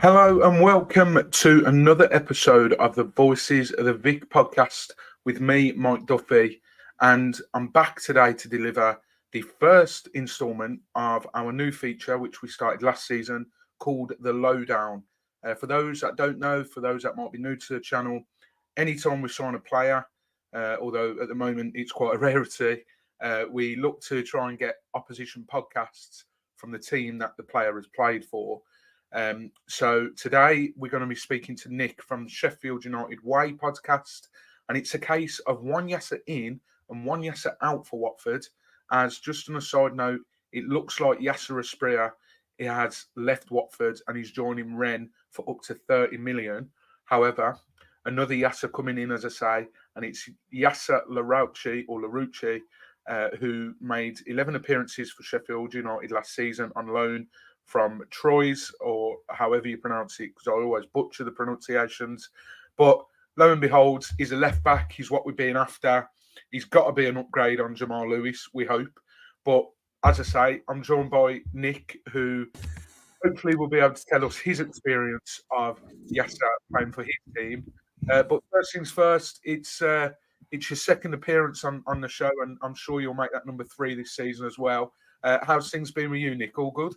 Hello and welcome to another episode of the Voices of the Vic podcast with me, Mike Duffy. And I'm back today to deliver the first instalment of our new feature, which we started last season, called The Lowdown. For those that don't know, for those that might be new to the channel, anytime we sign a player, although at the moment it's quite a rarity, we look to try and get opposition podcasts from the team that the player has played for. So today we're going to be speaking to Nick from Sheffield United Way podcast, and it's a case of one Yasser in and one Yasser out for Watford. As just on a side note, it looks like Yasser Larouci he has left Watford and he's joining Rennes for up to 30 million. However, another Yasser coming in, as I say, and it's Yasser Larouci, who made 11 appearances for Sheffield United last season on loan from Troyes, or however you pronounce it, because I always butcher the pronunciations. But lo and behold, he's a left back. He's what we've been after. He's got to be an upgrade on Jamal Lewis, we hope. But as I say, I'm joined by Nick, who hopefully will be able to tell us his experience of Yasser playing for his team. But first things first, it's your second appearance on the show, and I'm sure you'll make that number 3 this season as well. How's things been with you, Nick? All good?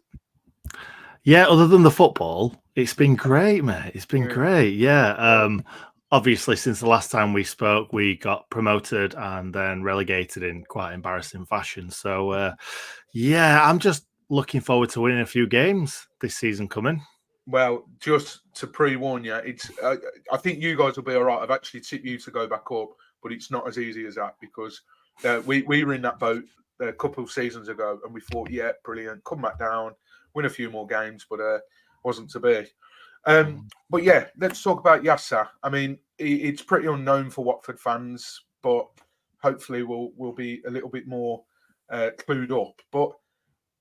Yeah, other than the football, it's been great, mate. It's been great. Yeah. Obviously, since the last time we spoke, we got promoted and then relegated in quite embarrassing fashion. So, yeah, I'm just looking forward to winning a few games this season coming. Well, just to pre-warn you, it's. I think you guys will be all right. I've actually tipped you to go back up, but it's not as easy as that because we were in that boat a couple of seasons ago, and we thought, yeah, brilliant, come back down, win a few more games, but wasn't to be. But yeah, let's talk about Yasser. I mean, it's pretty unknown for Watford fans, but hopefully we'll be a little bit more clued up. But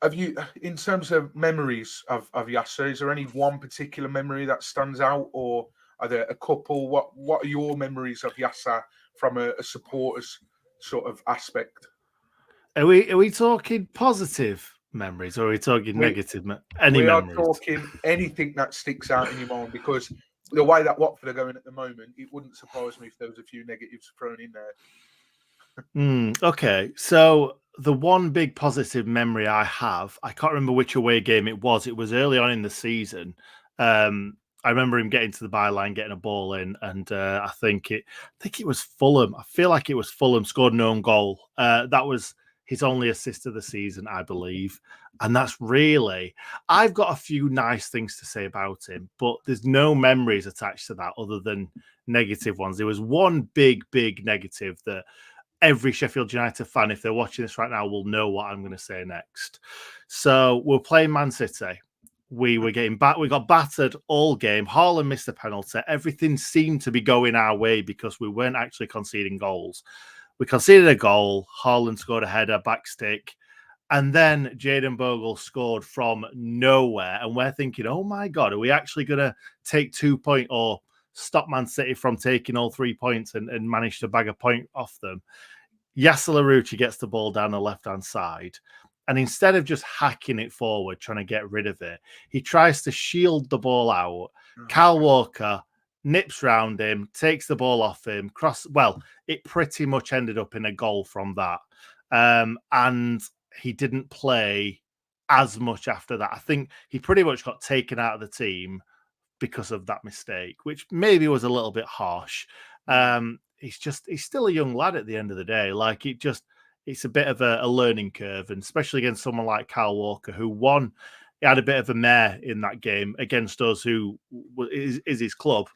have you, in terms of memories of Yasser, is there any one particular memory that stands out, or are there a couple? What are your memories of Yasser from a supporter's sort of aspect? Are we talking positive memories or are we talking negative? Any we memories? are talking anything that sticks out in your mind, because the way that Watford are going at the moment, it wouldn't surprise me if there was a few negatives thrown in there. Okay, so the one big positive memory I have, I can't remember which away game it was. It was early on in the season. I remember him getting to the byline, getting a ball in, and I think it was Fulham. I feel like it was Fulham scored an own goal. That was his only assist of the season, I believe. And that's really, I've got a few nice things to say about him, but there's no memories attached to that other than negative ones. There was one big negative that every Sheffield United fan, if they're watching this right now, will know what I'm going to say next. So we're playing Man City. We were getting back. We got battered all game. Haaland missed a penalty. Everything seemed to be going our way because we weren't actually conceding goals. We conceded a goal. Haaland scored a header, back stick. And then Jadon Bogle scored from nowhere. And we're thinking, oh my God, are we actually going to take 2 points or stop Man City from taking all 3 points and manage to bag a point off them? Yasser Larouci gets the ball down the left-hand side. And instead of just hacking it forward, trying to get rid of it, he tries to shield the ball out. Kyle Walker nips round him, takes the ball off him, it pretty much ended up in a goal from that. And he didn't play as much after that. I think he pretty much got taken out of the team because of that mistake, which maybe was a little bit harsh. He's still a young lad at the end of the day. Like it's a bit of a learning curve, and especially against someone like Kyle Walker, who he had a bit of a mare in that game against us, who is his club.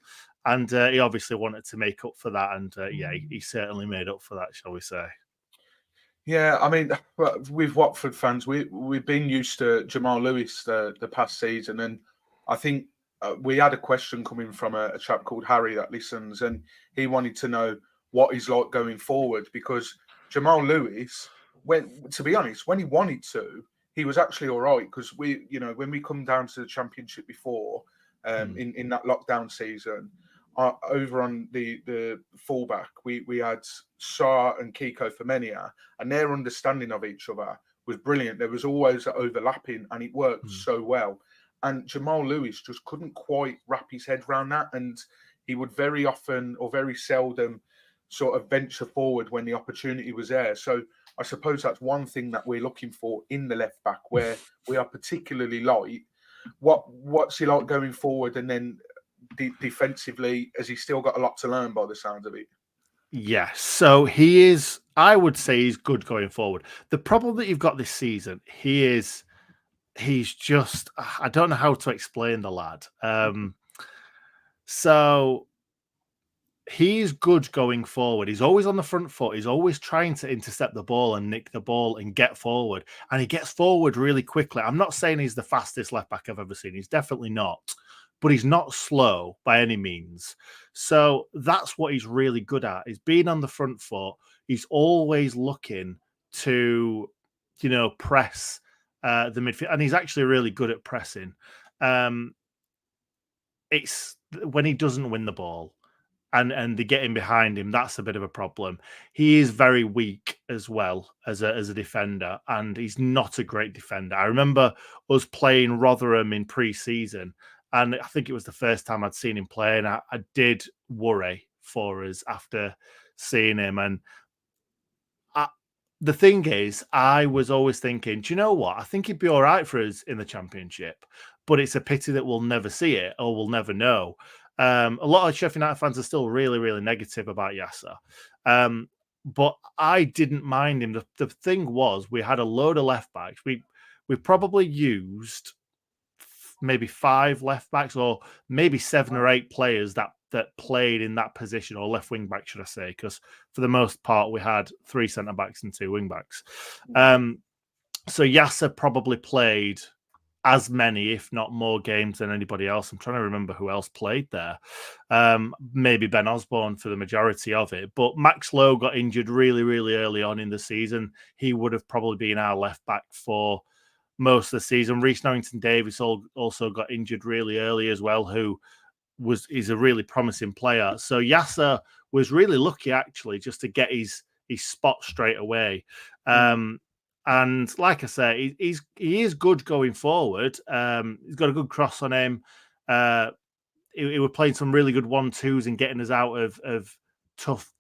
And he obviously wanted to make up for that. And he certainly made up for that, shall we say. Yeah, I mean, with Watford fans, we've been used to Jamal Lewis the past season, and I think we had a question coming from a chap called Harry that listens, and he wanted to know what he's like going forward, because Jamal Lewis, to be honest, when he wanted to, he was actually all right, because when we come down to the Championship before, in that lockdown season, over on the fullback, we had Sarr and Kiko Femenia, and their understanding of each other was brilliant. There was always overlapping, and it worked so well. and Jamal Lewis just couldn't quite wrap his head around that, and he would very often or very seldom sort of venture forward when the opportunity was there. So I suppose that's one thing that we're looking for in the left back, where we are particularly light. What's he like going forward, and then defensively, has he still got a lot to learn by the sounds of it? Yes, so he is. I would say he's good going forward. The problem that you've got this season, he's just. I don't know how to explain the lad. So he's good going forward. He's always on the front foot. He's always trying to intercept the ball and nick the ball and get forward. And he gets forward really quickly. I'm not saying he's the fastest left back I've ever seen. He's definitely not. But he's not slow by any means. So that's what he's really good at, is being on the front foot. He's always looking to, press the midfield. And he's actually really good at pressing. It's when he doesn't win the ball and they get in behind him, that's a bit of a problem. He is very weak as well as a defender, and he's not a great defender. I remember us playing Rotherham in pre-season, and I think it was the first time I'd seen him play, and I did worry for us after seeing him. And the thing is, I was always thinking, do you know what? I think he'd be all right for us in the Championship, but it's a pity that we'll never see it or we'll never know. A lot of Sheff United fans are still really, really negative about Yasser. But I didn't mind him. The thing was, we had a load of left backs. We probably used maybe 5 left backs, or maybe 7 or 8 players that played in that position, or left wing back, should I say? Because for the most part, we had 3 centre backs and 2 wing backs. So Yasser probably played as many, if not more, games than anybody else. I'm trying to remember who else played there. Maybe Ben Osborne for the majority of it. But Max Lowe got injured really, really early on in the season. He would have probably been our left back for most of the season. Reece Norrington-Davies also got injured really early as well, who is a really promising player. So Yasser was really lucky, actually, just to get his spot straight away. And like I say, he is good going forward. He's got a good cross on him. He was playing some really good 1-2s and getting us out of tough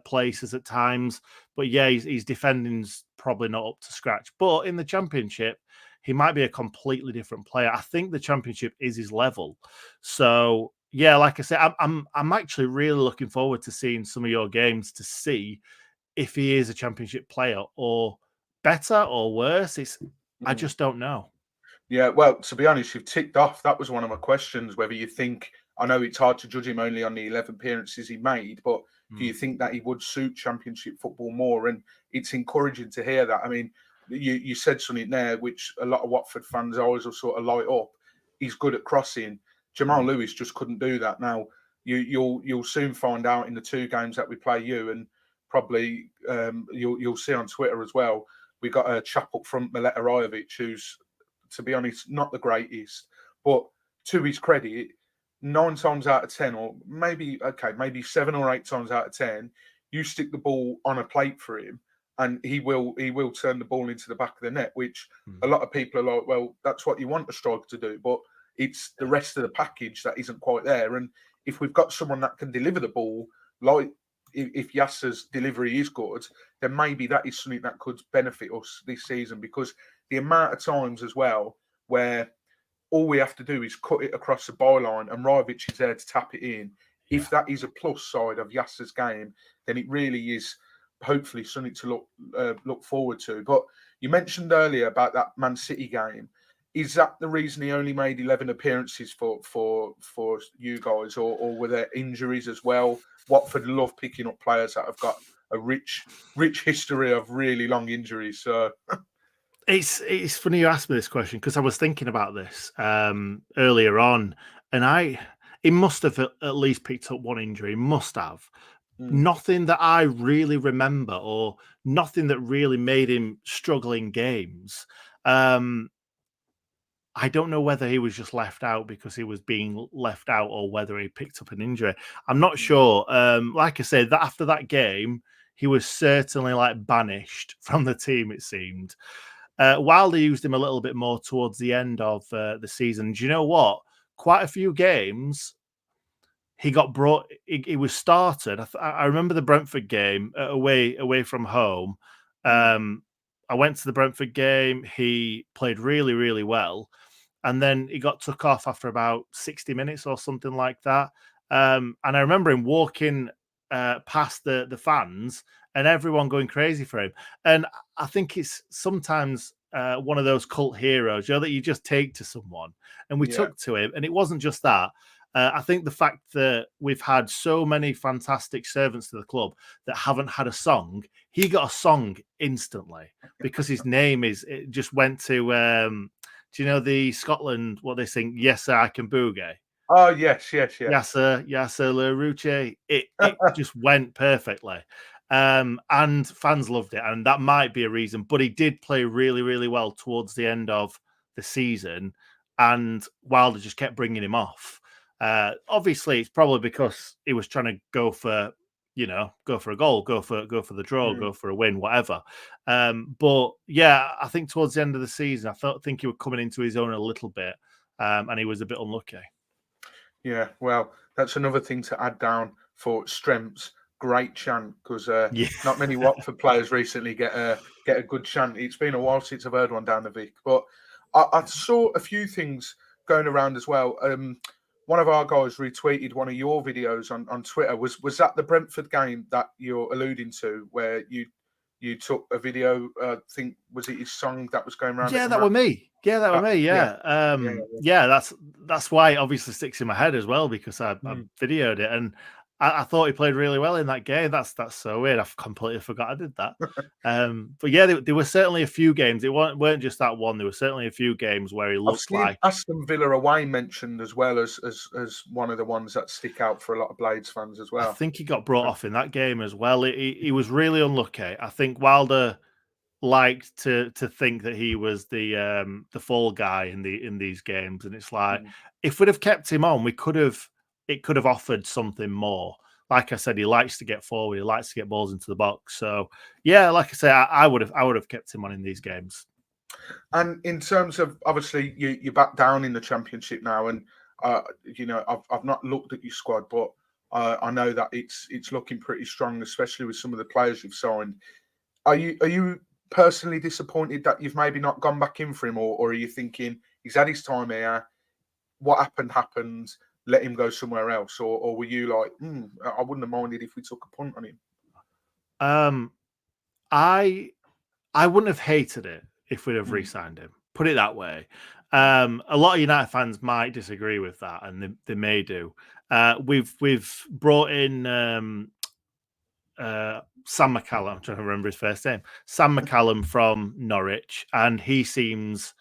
places at times. But yeah, his defending's probably not up to scratch. But in the Championship, he might be a completely different player. I think the Championship is his level. So yeah, like I said, I'm actually really looking forward to seeing some of your games to see if he is a Championship player, or better or worse. I just don't know. Yeah, well, to be honest, you've ticked off. That was one of my questions, whether you think, I know it's hard to judge him only on the 11 appearances he made, but do you think that he would suit Championship football more? And it's encouraging to hear that. I mean, you said something there, which a lot of Watford fans always will sort of light up. He's good at crossing. Jamal Lewis just couldn't do that. Now, you'll soon find out in the 2 games that we play you, and probably you'll see on Twitter as well. We got a chap up front, Mileta Rajovic, who's, to be honest, not the greatest. But to his credit, 9 times out of 10, or maybe 7 or 8 times out of 10, you stick the ball on a plate for him, and he will turn the ball into the back of the net, which a lot of people are like, well, that's what you want a striker to do. But it's the rest of the package that isn't quite there. And if we've got someone that can deliver the ball, like if Yasser's delivery is good, then maybe that is something that could benefit us this season, because the amount of times as well where all we have to do is cut it across the byline and Rajovic is there to tap it in. Yeah. If that is a plus side of Yasser's game, then it really is hopefully something to look forward to. But you mentioned earlier about that Man City game. Is that the reason he only made 11 appearances for you guys, or were there injuries as well? Watford love picking up players that have got a rich history of really long injuries. So it's funny you asked me this question, because I was thinking about this earlier on, and he must have at least picked up one injury. Must have. Nothing that I really remember, or nothing that really made him struggle in games. I don't know whether he was just left out because he was being left out, or whether he picked up an injury. I'm not sure. Like I said, that after that game, he was certainly banished from the team, it seemed. Wilder used him a little bit more towards the end of the season. Do you know what? Quite a few games he got brought. He was started. I remember the Brentford game away from home. I went to the Brentford game. He played really, really well, and then he got took off after about 60 minutes or something like that. And I remember him walking past the fans and everyone going crazy for him. And I think it's sometimes one of those cult heroes, that you just take to someone. And we took to him, and it wasn't just that. I think the fact that we've had so many fantastic servants to the club that haven't had a song, he got a song instantly because his name it just went to, do you know the Scotland, what they sing, Yasser I Can Boogie? Oh, yes. Yasser Larouci. It just went perfectly. And fans loved it. And that might be a reason, but he did play really, really well towards the end of the season. And Wilder just kept bringing him off. Obviously, it's probably because he was trying to go for a goal, go for the draw, go for a win, whatever. But yeah, I think towards the end of the season, I think he was coming into his own a little bit, and he was a bit unlucky. Yeah, well, that's another thing to add down for strengths. Great chant, because not many Watford players recently get a good chant. It's been a while since I've heard one down the Vic, but I saw a few things going around as well. One of our guys retweeted one of your videos on Twitter. Was that the Brentford game that you're alluding to, where you took a video? I think, was it his song that was going around? Yeah, that were me. Yeah, that were me. Yeah. Yeah, that's why it obviously sticks in my head as well, because I videoed it, and I thought he played really well in that game. That's so weird. I've completely forgot I did that. But yeah, there were certainly a few games. It weren't just that one. There were certainly a few games where he looked like Aston Villa away mentioned as well as one of the ones that stick out for a lot of Blades fans as well. I think he got brought off in that game as well. He was really unlucky. I think Wilder liked to think that he was the fall guy in these games, and it's like if we'd have kept him on, it could have offered something more. Like I said, he likes to get forward, he likes to get balls into the box. So yeah, like I say, I would have kept him on in these games. And in terms of, obviously, you're back down in the Championship now, and I've not looked at your squad, but I know that it's looking pretty strong, especially with some of the players you've signed. Are you personally disappointed that you've maybe not gone back in for him, or are you thinking he's had his time here, what happened, let him go somewhere else, or were you like, I wouldn't have minded if we took a punt on him? I wouldn't have hated it if we'd have re-signed him. Put it that way. A lot of United fans might disagree with that, and they may do. We've brought in Sam McCallum. I'm trying to remember his first name. Sam McCallum from Norwich, and he seems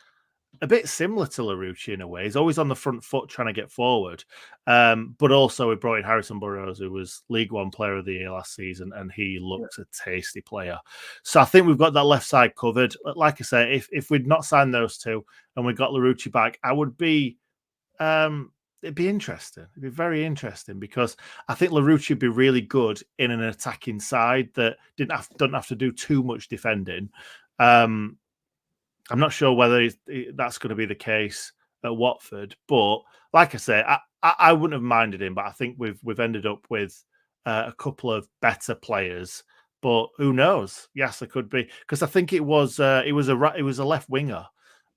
a bit similar to Larouci in a way. He's always on the front foot trying to get forward. But also we brought in Harrison Burrows, who was League One Player of the Year last season, and he looks a tasty player. So I think we've got that left side covered. Like I say, if we'd not signed those two and we got Larouci back, I would be it'd be interesting. It'd be very interesting, because I think Larouci would be really good in an attacking side that don't have to do too much defending. I'm not sure whether that's going to be the case at Watford, but like I say, I wouldn't have minded him. But I think we've ended up with a couple of better players. But who knows? Yes, there could be, because I think it was a left winger,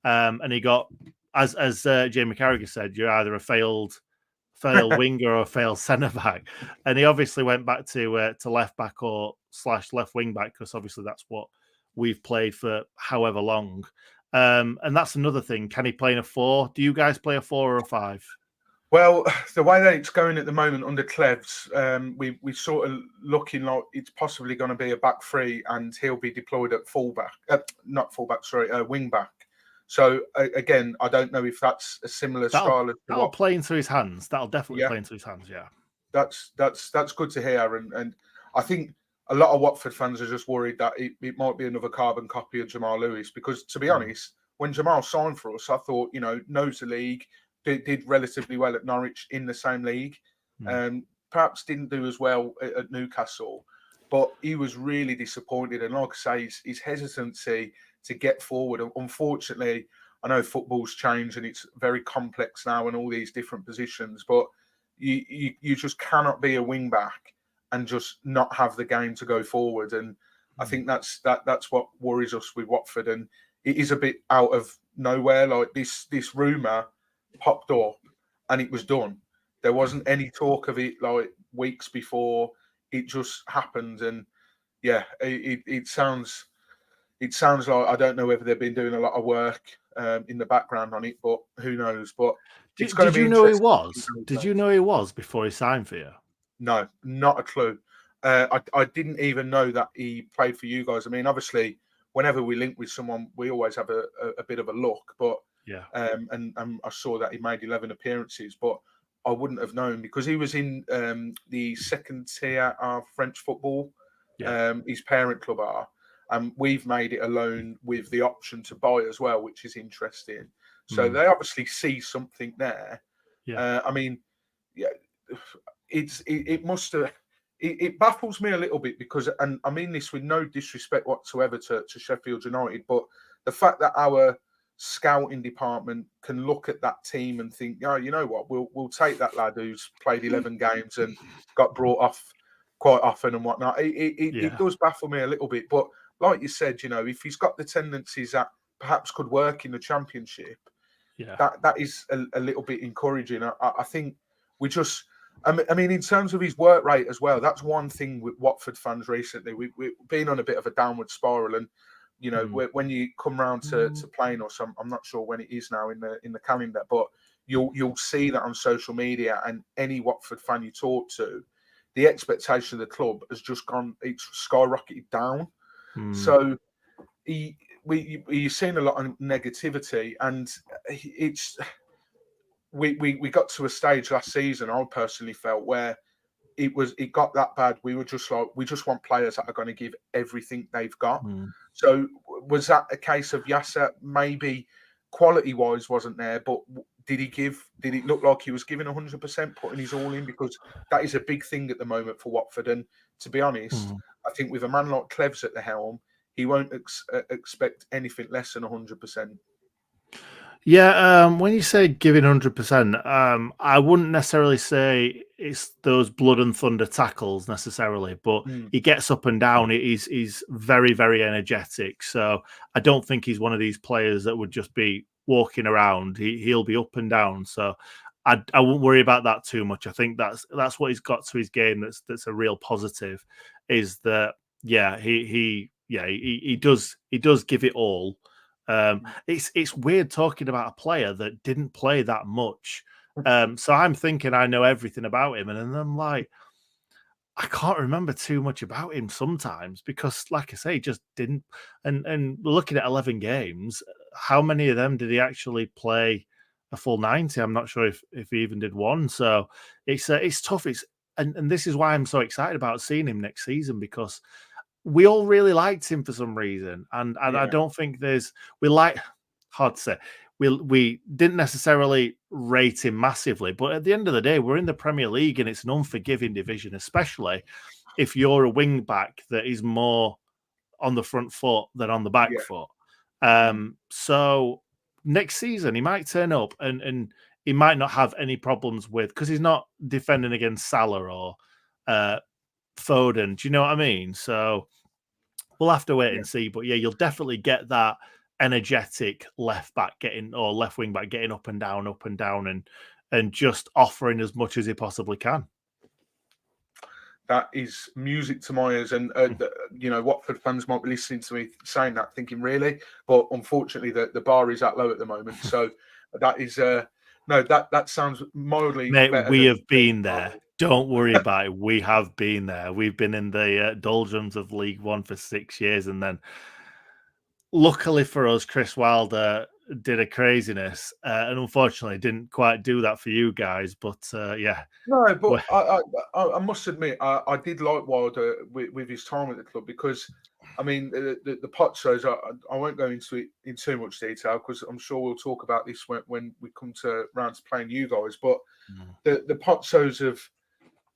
and he got, as Jamie Carragher said, you're either a failed winger or a failed centre back, and he obviously went back to left back or / left wing back, because obviously that's what we've played for however long. And that's another thing. Can he play in a 4? Do you guys play a 4 or a 5? Well, the way that it's going at the moment under Clevs, we sort of looking like it's possibly going to be a back 3, and he'll be deployed at fullback, wing back. So again, I don't know if that's a similar style. That'll play into his hands. That'll definitely play into his hands. Yeah, that's good to hear, and I think a lot of Watford fans are just worried that it might be another carbon copy of Jamal Lewis, because, to be honest, when Jamal signed for us, I thought, knows the league, did relatively well at Norwich in the same league, perhaps didn't do as well at Newcastle. But he was really disappointed. And like I say, his hesitancy to get forward. Unfortunately, I know football's changed and it's very complex now and all these different positions, but you just cannot be a wing back and just not have the game to go forward. And I think that's what worries us with Watford. And it is a bit out of nowhere. Like this rumour popped up and it was done. There wasn't any talk of it like weeks before. It just happened, and yeah, it sounds like, I don't know whether they've been doing a lot of work in the background on it, but who knows? But it's going to Did be you know he interesting. was? Did you know he was before he signed for you? No, not a clue. I didn't even know that he played for you guys. I mean, obviously, whenever we link with someone, we always have a bit of a look. But yeah, and I saw that he made 11 appearances, but I wouldn't have known because he was in the second tier of French football. yeah, His parent club are, and we've made it a loan with the option to buy as well, which is interesting. So they obviously see something there. yeah. I mean, yeah, it must have. It baffles me a little bit because, and I mean this with no disrespect whatsoever to Sheffield United, but the fact that our scouting department can look at that team and think, oh, you know what, we'll take that lad who's played 11 games and got brought off quite often and whatnot. It does baffle me a little bit, but like you said, you know, if he's got the tendencies that perhaps could work in the Championship, Yeah. that is a little bit encouraging. I think we just. I mean, in terms of his work rate as well, that's one thing with Watford fans recently. We've been on a bit of a downward spiral, and you know, when you come round to playing us, I'm not sure when it is now in the calendar, but you'll see that on social media, and any Watford fan you talk to, the expectation of the club has just it's skyrocketed down. So you're seeing a lot of negativity, and it's. We got to a stage last season, I personally felt, where it got that bad. We were just like, we just want players that are going to give everything they've got. So was that a case of Yasser maybe quality wise wasn't there, but did it look like he was giving 100%, putting his all in? Because that is a big thing at the moment for Watford. And to be honest, I think with a man like Cleves at the helm, he won't expect anything less than 100%. Yeah, when you say giving 100%, I wouldn't necessarily say it's those blood and thunder tackles necessarily, but he gets up and down. He's very, very energetic. So I don't think he's one of these players that would just be walking around. He'll be up and down. So I wouldn't worry about that too much. I think that's what he's got to his game. That's a real positive. Is that he does give it all. It's weird talking about a player that didn't play that much. So I'm thinking I know everything about him, and then I'm like, I can't remember too much about him sometimes because, like I say, he just didn't. And looking at 11 games, how many of them did he actually play a full 90? I'm not sure if he even did one. So it's tough. And this is why I'm so excited about seeing him next season, because we all really liked him for some reason, and I don't think hard to say. We didn't necessarily rate him massively, but at the end of the day, we're in the Premier League and it's an unforgiving division, especially if you're a wing back that is more on the front foot than on the back foot. So next season he might turn up and he might not have any problems with, because he's not defending against Salah or Foden. Do you know what I mean? So we'll have to wait and see. But yeah, you'll definitely get that energetic left wing back getting up and down and just offering as much as he possibly can. That is music to my ears, and you know, Watford fans might be listening to me saying that, thinking, really, but unfortunately, the bar is that low at the moment. So that is no, that sounds mildly Mate, better. we have been there. Don't worry about it. We have been there. We've been in the doldrums of League One for 6 years, and then luckily for us, Chris Wilder did a craziness, and unfortunately didn't quite do that for you guys. But yeah, no, but I must admit, I did like Wilder with his time at the club, because I mean the pot shows. I won't go into it in too much detail because I'm sure we'll talk about this when we come to round to playing you guys. But the pot shows have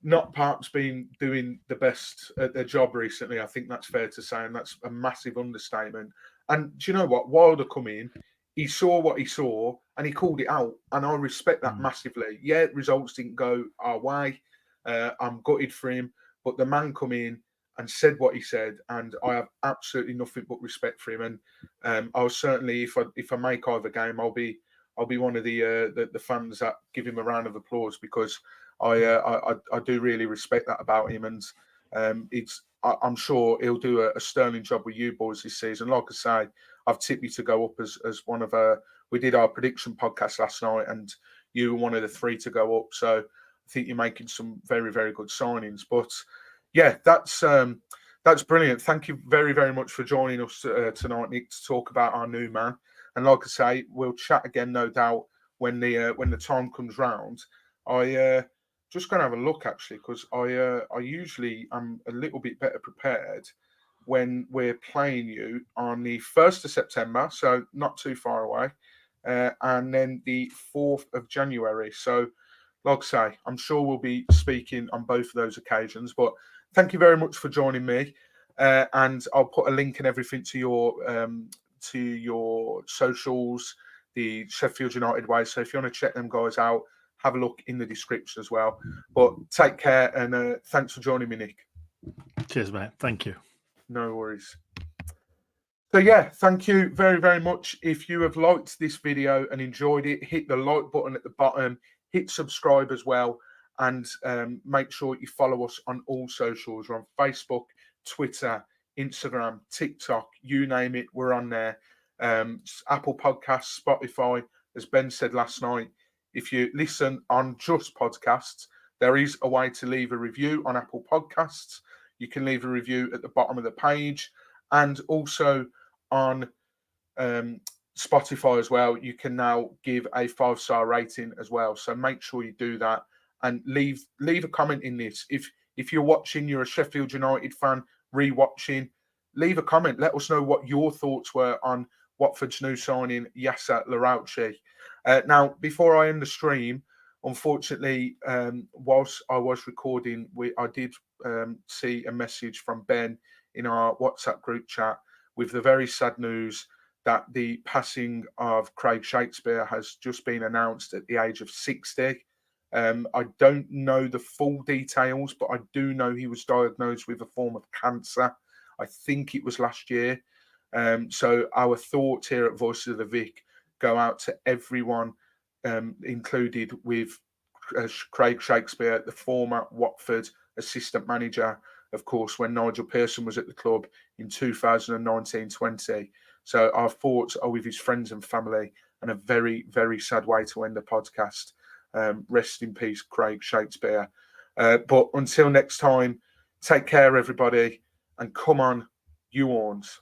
not perhaps been doing the best at their job recently. I think that's fair to say, and that's a massive understatement. And do you know what? Wilder come in, he saw what he saw, and he called it out, and I respect that massively. Yeah, results didn't go our way. I'm gutted for him, but the man come in and said what he said, and I have absolutely nothing but respect for him. And I'll certainly, if I make either game, I'll be one of the fans that give him a round of applause, because I do really respect that about him, and I'm sure he'll do a sterling job with you boys this season. Like I say, I've tipped you to go up as one of we did our prediction podcast last night, and you were one of the 3 to go up. So I think you're making some very, very good signings. But yeah, that's brilliant. Thank you very, very much for joining us tonight, Nick, to talk about our new man. And like I say, we'll chat again, no doubt, when the time comes round. I just going to have a look, actually, because I usually am a little bit better prepared when we're playing you on the 1st of September, so not too far away, and then the 4th of January. So, like I say, I'm sure we'll be speaking on both of those occasions. But thank you very much for joining me, and I'll put a link and everything to your socials, the Sheffield United Way. So if you want to check them guys out, have a look in the description as well. But take care, and thanks for joining me, Nick. Cheers, mate. Thank you. No worries. So yeah, thank you very, very much. If you have liked this video and enjoyed it, hit the like button at the bottom, hit subscribe as well, and make sure you follow us on all socials. We're on Facebook, Twitter, Instagram, TikTok, you name it, we're on there. Apple Podcasts, Spotify, as Ben said last night. If you listen on just podcasts, there is a way to leave a review on Apple Podcasts. You can leave a review at the bottom of the page, and also on Spotify as well. You can now give a 5-star rating as well. So make sure you do that, and leave a comment in this. If you're watching, you're a Sheffield United fan, re-watching, leave a comment. Let us know what your thoughts were on Watford's new signing, Yasser Larouci. Now, before I end the stream, unfortunately, whilst I was recording, I did see a message from Ben in our WhatsApp group chat with the very sad news that the passing of Craig Shakespeare has just been announced at the age of 60. I don't know the full details, but I do know he was diagnosed with a form of cancer. I think it was last year. So our thoughts here at Voices of the Vic go out to everyone included with Craig Shakespeare, the former Watford assistant manager, of course, when Nigel Pearson was at the club in 2019-20. So our thoughts are with his friends and family, and a very, very sad way to end the podcast. Rest in peace, Craig Shakespeare. But until next time, take care, everybody, and come on, you Horns.